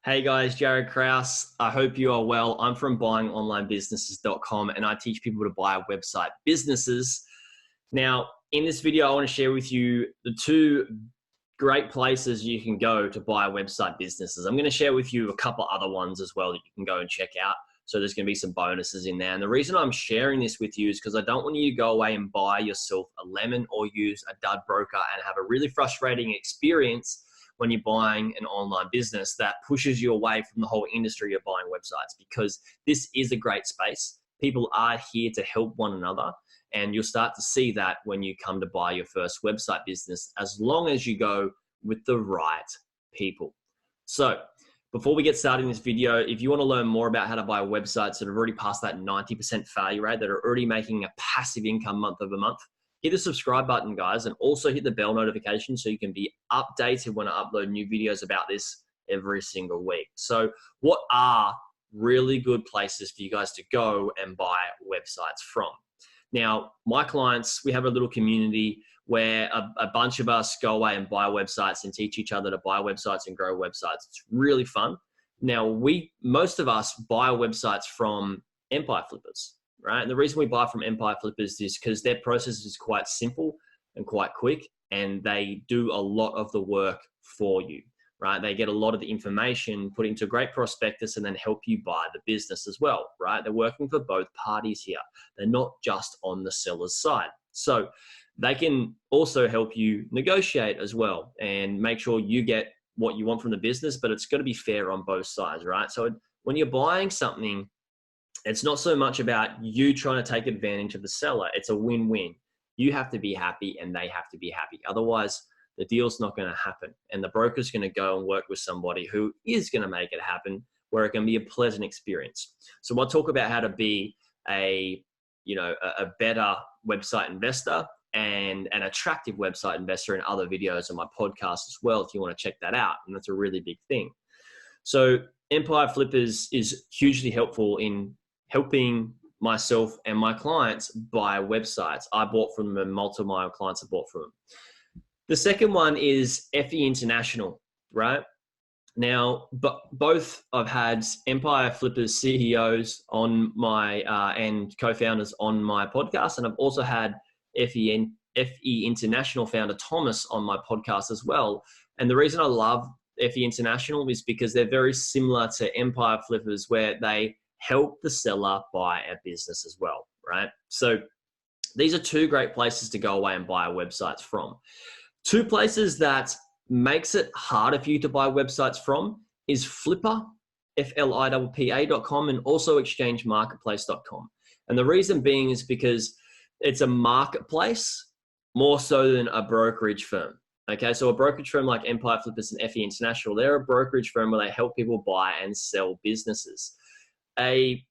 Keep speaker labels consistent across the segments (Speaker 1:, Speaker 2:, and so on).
Speaker 1: Hey guys, Jaryd Krause. I hope you are well. I'm from buyingonlinebusinesses.com and I teach people to buy website businesses. Now, in this video, I want to share with you the two great places you can go to buy website businesses. I'm going to share with you a couple other ones as well that you can go and check out. So there's going to be some bonuses in there. And the reason I'm sharing this with you is because I don't want you to go away and buy yourself a lemon or use a dud broker and have a really frustrating experience when you're buying an online business that pushes you away from the whole industry of buying websites, because this is a great space. People are here to help one another, and you'll start to see that when you come to buy your first website business, as long as you go with the right people. So before we get started in this video, if you want to learn more about how to buy websites that have already passed that 90% failure rate, that are already making a passive income month over month, hit the subscribe button, guys, and also hit the bell notification so you can be updated when I upload new videos about this every single week. So what are really good places for you guys to go and buy websites from? Now, my clients, we have a little community where a bunch of us go away and buy websites and teach each other to buy websites and grow websites. It's really fun. Now, most of us buy websites from Empire Flippers. Right? And the reason we buy from Empire Flippers is because their process is quite simple and quite quick, and they do a lot of the work for you, right? They get a lot of the information, put into a great prospectus, and then help you buy the business as well, right? They're working for both parties here. They're not just on the seller's side. So they can also help you negotiate as well and make sure you get what you want from the business, but it's got to be fair on both sides, right? So when you're buying something, it's not so much about you trying to take advantage of the seller. It's a win-win. You have to be happy and they have to be happy. Otherwise, the deal's not going to happen. And the broker's going to go and work with somebody who is going to make it happen, where it can be a pleasant experience. So I'll talk about how to be a better website investor and an attractive website investor in other videos on my podcast as well, if you want to check that out. And that's a really big thing. So Empire Flippers is hugely helpful in helping myself and my clients buy websites. I bought from them and multiple of my clients have bought from them. The second one is FE International, right? Now, both I've had Empire Flippers CEOs on my and co-founders on my podcast, and I've also had FE International founder Thomas on my podcast as well. And the reason I love FE International is because they're very similar to Empire Flippers, where they help the seller buy a business as well, right? So these are two great places to go away and buy websites from. Two places that makes it harder for you to buy websites from is Flippa, FLIPPA.com, and also exchangemarketplace.com. And the reason being is because it's a marketplace more so than a brokerage firm. Okay, so a brokerage firm like Empire Flippers and FE International, they're a brokerage firm where they help people buy and sell businesses. A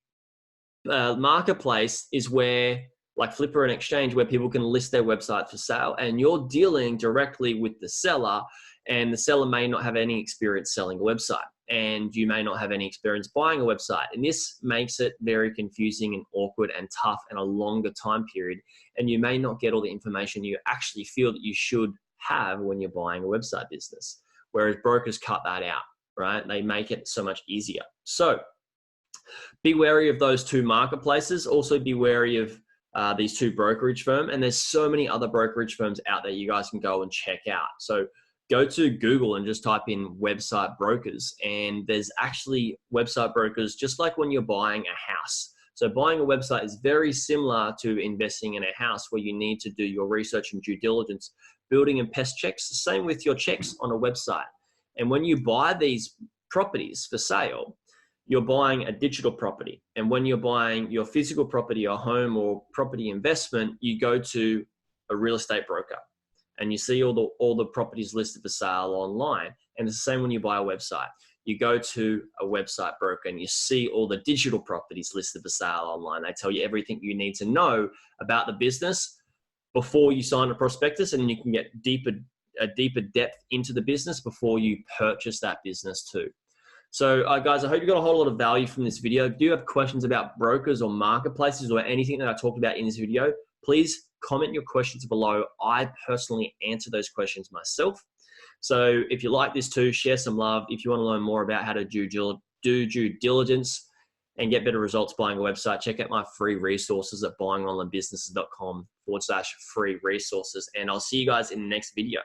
Speaker 1: marketplace is where, like Flipper and Exchange, where people can list their website for sale, and you're dealing directly with the seller, and the seller may not have any experience selling a website, and you may not have any experience buying a website. And this makes it very confusing and awkward and tough and a longer time period, and you may not get all the information you actually feel that you should have when you're buying a website business, whereas brokers cut that out, right? They make it so much easier. So be wary of those two marketplaces. Also be wary of these two brokerage firms. And there's so many other brokerage firms out there you guys can go and check out. So go to Google and just type in website brokers. And there's actually website brokers, just like when you're buying a house. So buying a website is very similar to investing in a house, where you need to do your research and due diligence, building and pest checks. The same with your checks on a website. And when you buy these properties for sale, you're buying a digital property. And when you're buying your physical property or home or property investment, you go to a real estate broker and you see all the properties listed for sale online. And it's the same when you buy a website. You go to a website broker and you see all the digital properties listed for sale online. They tell you everything you need to know about the business before you sign a prospectus, and you can get a deeper depth into the business before you purchase that business too. So guys, I hope you got a whole lot of value from this video. If you have questions about brokers or marketplaces or anything that I talked about in this video, please comment your questions below. I personally answer those questions myself. So if you like this too, share some love. If you want to learn more about how to do due diligence and get better results buying a website, check out my free resources at buyingonlinebusinesses.com/free resources. And I'll see you guys in the next video.